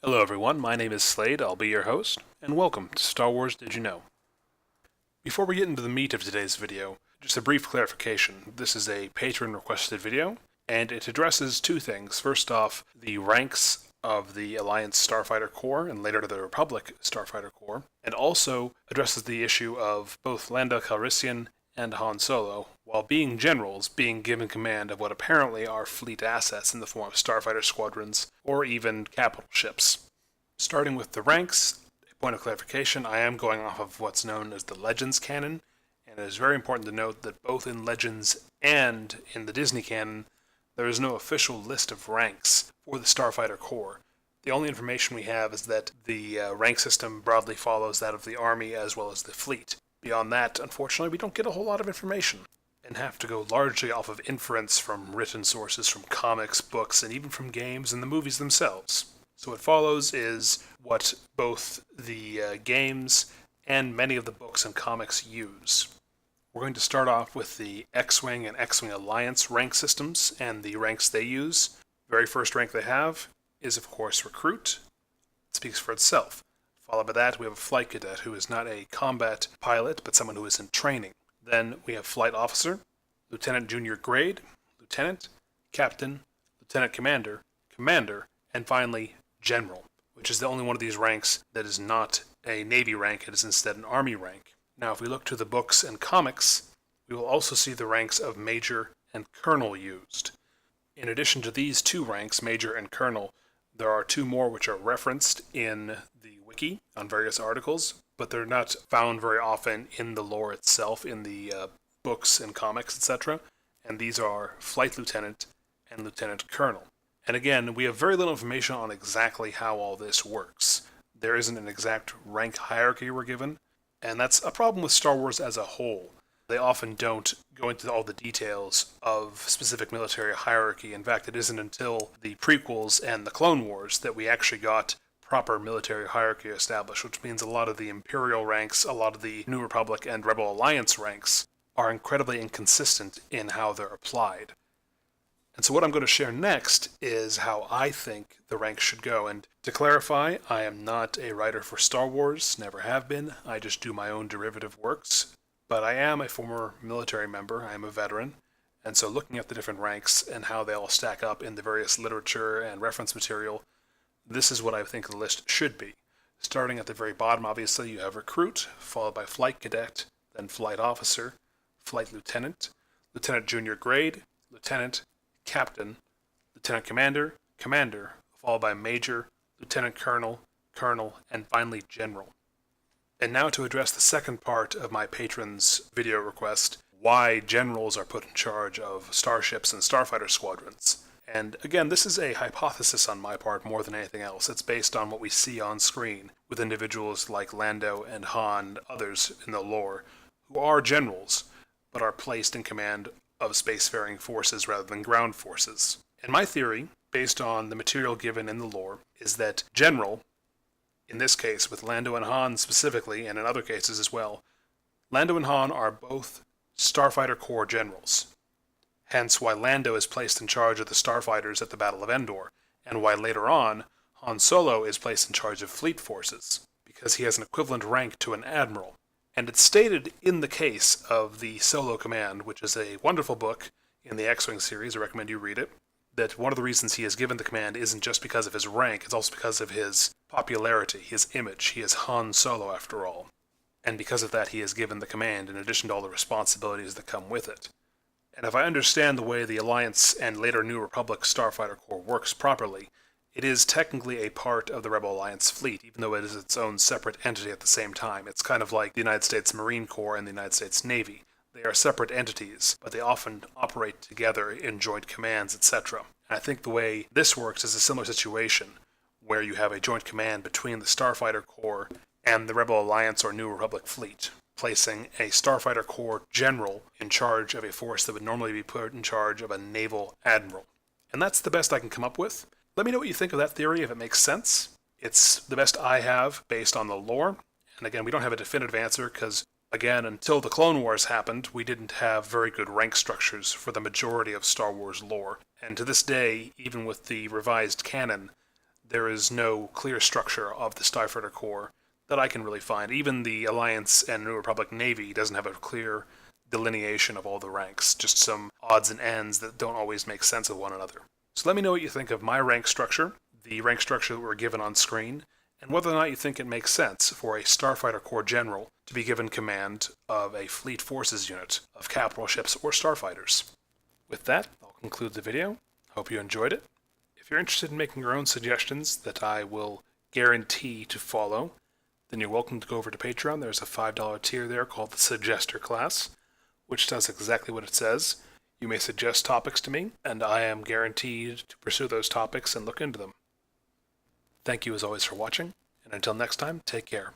Hello everyone, my name is Slade, I'll be your host, and welcome to Star Wars Did You Know? Before we get into the meat of today's video, just a brief clarification. This is a patron-requested video, and it addresses two things. First off, the ranks of the Alliance Starfighter Corps, and later the Republic Starfighter Corps, and also addresses the issue of both Lando Calrissian and Han Solo, while being generals, being given command of what apparently are fleet assets in the form of starfighter squadrons, or even capital ships. Starting with the ranks, a point of clarification, I am going off of what's known as the Legends canon, and it is very important to note that both in Legends and in the Disney canon, there is no official list of ranks for the Starfighter Corps. The only information we have is that the rank system broadly follows that of the Army as well as the fleet. Beyond that, unfortunately, we don't get a whole lot of information, and have to go largely off of inference from written sources, from comics, books, and even from games and the movies themselves. So what follows is what both the games and many of the books and comics use. We're going to start off with the X-Wing and X-Wing Alliance rank systems and the ranks they use. Very first rank they have is, of course, Recruit. It speaks for itself. Followed by that, we have a Flight Cadet, who is not a combat pilot, but someone who is in training. Then we have Flight Officer, Lieutenant Junior Grade, Lieutenant, Captain, Lieutenant Commander, Commander, and finally, General, which is the only one of these ranks that is not a Navy rank, it is instead an Army rank. Now, if we look to the books and comics, we will also see the ranks of Major and Colonel used. In addition to these two ranks, Major and Colonel, there are two more which are referenced in the wiki on various articles, but they're not found very often in the lore itself, in the books and comics, etc. And these are Flight Lieutenant and Lieutenant Colonel. And again, we have very little information on exactly how all this works. There isn't an exact rank hierarchy we're given, and that's a problem with Star Wars as a whole. They often don't go into all the details of specific military hierarchy. In fact, it isn't until the prequels and the Clone Wars that we actually got proper military hierarchy established, which means a lot of the Imperial ranks, a lot of the New Republic and Rebel Alliance ranks are incredibly inconsistent in how they're applied. And so what I'm going to share next is how I think the ranks should go. And to clarify, I am not a writer for Star Wars, never have been. I just do my own derivative works. But I am a former military member, I am a veteran, and so looking at the different ranks and how they all stack up in the various literature and reference material, this is what I think the list should be. Starting at the very bottom, obviously, you have Recruit, followed by Flight Cadet, then Flight Officer, Flight Lieutenant, Lieutenant Junior Grade, Lieutenant, Captain, Lieutenant Commander, Commander, followed by Major, Lieutenant Colonel, Colonel, and finally General. And now to address the second part of my patron's video request, why generals are put in charge of starships and starfighter squadrons. And again, this is a hypothesis on my part more than anything else. It's based on what we see on screen with individuals like Lando and Han and others in the lore who are generals, but are placed in command of spacefaring forces rather than ground forces. And my theory, based on the material given in the lore, is that general, in this case with Lando and Han specifically, and in other cases as well, Lando and Han are both Starfighter Corps generals. Hence why Lando is placed in charge of the starfighters at the Battle of Endor, and why later on Han Solo is placed in charge of fleet forces, because he has an equivalent rank to an admiral. And it's stated in the case of the Solo Command, which is a wonderful book in the X-Wing series, I recommend you read it, that one of the reasons he is given the command isn't just because of his rank, it's also because of his popularity, his image. He is Han Solo after all. And because of that, he is given the command in addition to all the responsibilities that come with it. And if I understand the way the Alliance and later New Republic Starfighter Corps works properly, it is technically a part of the Rebel Alliance fleet, even though it is its own separate entity at the same time. It's kind of like the United States Marine Corps and the United States Navy. They are separate entities, but they often operate together in joint commands, etc. And I think the way this works is a similar situation, where you have a joint command between the Starfighter Corps and the Rebel Alliance or New Republic fleet, placing a Starfighter Corps general in charge of a force that would normally be put in charge of a naval admiral. And that's the best I can come up with. Let me know what you think of that theory, if it makes sense. It's the best I have based on the lore. And again, we don't have a definitive answer because, again, until the Clone Wars happened, we didn't have very good rank structures for the majority of Star Wars lore. And to this day, even with the revised canon, there is no clear structure of the Starfighter Corps that I can really find. Even the Alliance and New Republic Navy doesn't have a clear delineation of all the ranks, just some odds and ends that don't always make sense of one another. So let me know what you think of my rank structure, the rank structure that we're given on screen, and whether or not you think it makes sense for a Starfighter Corps general to be given command of a Fleet Forces unit of capital ships or starfighters. With that, I'll conclude the video. Hope you enjoyed it. If you're interested in making your own suggestions that I will guarantee to follow, then you're welcome to go over to Patreon. There's a $5 tier there called the Suggester class, which does exactly what it says. You may suggest topics to me, and I am guaranteed to pursue those topics and look into them. Thank you as always for watching, and until next time, take care.